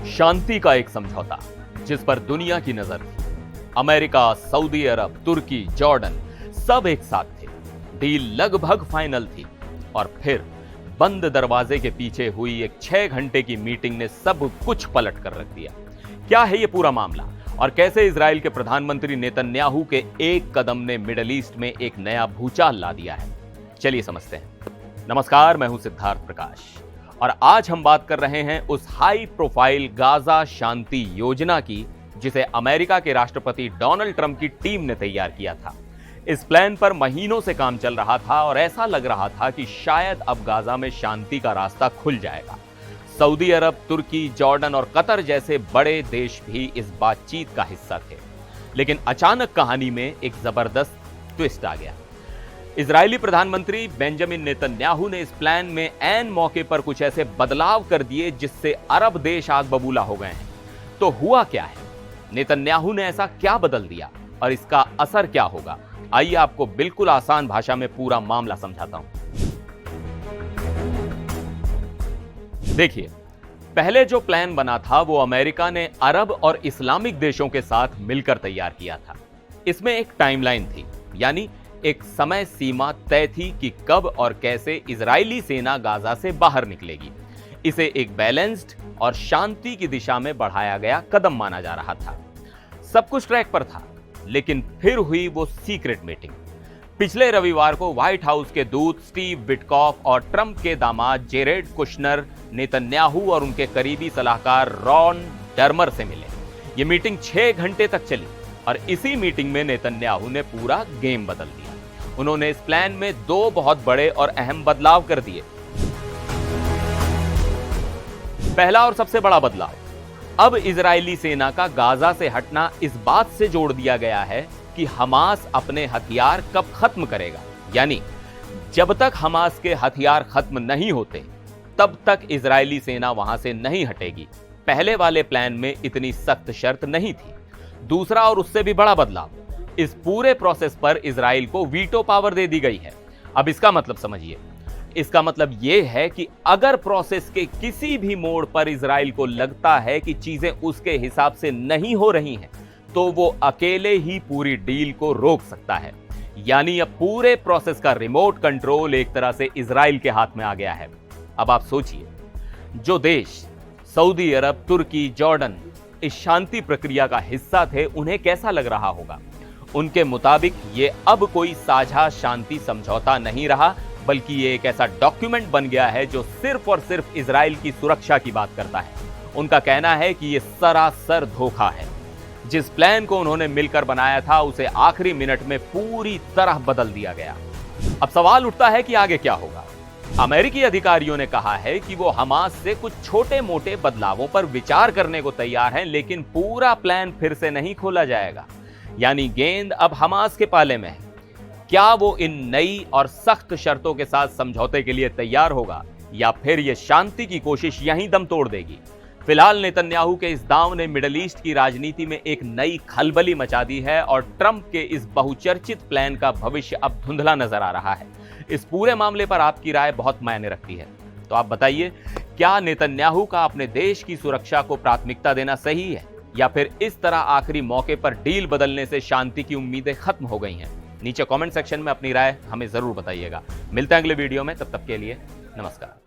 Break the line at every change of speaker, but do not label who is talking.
शांति का एक समझौता जिस पर दुनिया की नजर थी। अमेरिका, सऊदी अरब, तुर्की, जॉर्डन सब एक साथ थे। डील लगभग फाइनल थी और फिर बंद दरवाजे के पीछे हुई एक 6 घंटे की मीटिंग ने सब कुछ पलट कर रख दिया। क्या है ये पूरा मामला और कैसे इजराइल के प्रधानमंत्री नेतन्याहू के एक कदम ने मिडिल ईस्ट में एक नया भूचाल ला दिया है, चलिए समझते हैं। नमस्कार, मैं हूं सिद्धार्थ प्रकाश और आज हम बात कर रहे हैं उस हाई प्रोफाइल गाजा शांति योजना की जिसे अमेरिका के राष्ट्रपति डोनाल्ड ट्रंप की टीम ने तैयार किया था। इस प्लान पर महीनों से काम चल रहा था और ऐसा लग रहा था कि शायद अब गाजा में शांति का रास्ता खुल जाएगा। सऊदी अरब, तुर्की, जॉर्डन और कतर जैसे बड़े देश भी इस बातचीत का हिस्सा थे, लेकिन अचानक कहानी में एक जबरदस्त ट्विस्ट आ गया। इजरायली प्रधानमंत्री बेंजामिन नेतन्याहू ने इस प्लान में ऐन मौके पर कुछ ऐसे बदलाव कर दिए जिससे अरब देश आग बबूला हो गए हैं। तो हुआ क्या है, नेतन्याहू ने ऐसा क्या बदल दिया और इसका असर क्या होगा? आइए आपको बिल्कुल आसान भाषा में पूरा मामला समझाता हूं। देखिए, पहले जो प्लान बना था वो अमेरिका ने अरब और इस्लामिक देशों के साथ मिलकर तैयार किया था। इसमें एक टाइमलाइन थी, यानी एक समय सीमा तय थी कि कब और कैसे इजरायली सेना गाजा से बाहर निकलेगी। इसे एक बैलेंस्ड और शांति की दिशा में बढ़ाया गया कदम माना जा रहा था। सब कुछ ट्रैक पर था, लेकिन फिर हुई वो सीक्रेट मीटिंग। पिछले रविवार को व्हाइट हाउस के दूत स्टीव विटकॉफ और ट्रंप के दामाद जेरेड कुशनर नेतन्याहू और उनके करीबी सलाहकार रॉन डर्मर से मिले। ये मीटिंग 6 घंटे तक चली और इसी मीटिंग में नेतन्याहू ने पूरा गेम बदल दिया। उन्होंने इस प्लान में 2 बहुत बड़े और अहम बदलाव कर दिए। पहला और सबसे बड़ा बदलाव, अब इजरायली सेना का गाजा से हटना इस बात से जोड़ दिया गया है कि हमास अपने हथियार कब खत्म करेगा। यानी जब तक हमास के हथियार खत्म नहीं होते तब तक इजरायली सेना वहां से नहीं हटेगी। पहले वाले प्लान में इतनी सख्त शर्त नहीं थी। दूसरा और उससे भी बड़ा बदलाव, इस पूरे प्रोसेस पर इजराइल को वीटो पावर दे दी गई है। अब इसका मतलब समझिए, इसका मतलब यह है कि अगर प्रोसेस के किसी भी मोड़ पर इजराइल को लगता है कि चीजें उसके हिसाब से नहीं हो रही हैं, तो वो अकेले ही पूरी डील को रोक सकता है। यानी अब पूरे प्रोसेस का रिमोट कंट्रोल एक तरह से इजराइल के हाथ में आ गया है। अब आप सोचिए, जो देश सऊदी अरब, तुर्की, जॉर्डन इस शांति प्रक्रिया का हिस्सा थे, उन्हें कैसा लग रहा होगा? उनके मुताबिक ये अब कोई साझा शांति समझौता नहीं रहा, बल्कि ये एक ऐसा डॉक्यूमेंट बन गया है जो सिर्फ और सिर्फ इजराइल की सुरक्षा की बात करता है। उनका कहना है कि ये सरासर धोखा है। जिस प्लान को उन्होंने मिलकर बनाया था उसे आखिरी मिनट में पूरी तरह बदल दिया गया। अब सवाल उठता है कि आगे क्या होगा? अमेरिकी अधिकारियों ने कहा है कि वो हमास से कुछ छोटे मोटे बदलावों पर विचार करने को तैयार हैं, लेकिन पूरा प्लान फिर से नहीं खोला जाएगा। यानी गेंद अब हमास के पाले में है। क्या वो इन नई और सख्त शर्तों के साथ समझौते के लिए तैयार होगा या फिर ये शांति की कोशिश यहीं दम तोड़ देगी? फिलहाल नेतन्याहू के इस दांव ने मिडिल ईस्ट की राजनीति में एक नई खलबली मचा दी है और ट्रंप के इस बहुचर्चित प्लान का भविष्य अब धुंधला नजर आ रहा है। इस पूरे मामले पर आपकी राय बहुत मायने रखती है, तो आप बताइए, क्या नेतन्याहू का अपने देश की सुरक्षा को प्राथमिकता देना सही है या फिर इस तरह आखिरी मौके पर डील बदलने से शांति की उम्मीदें खत्म हो गई हैं? नीचे कमेंट सेक्शन में अपनी राय हमें जरूर बताइएगा। मिलते हैं अगले वीडियो में, तब तक के लिए नमस्कार।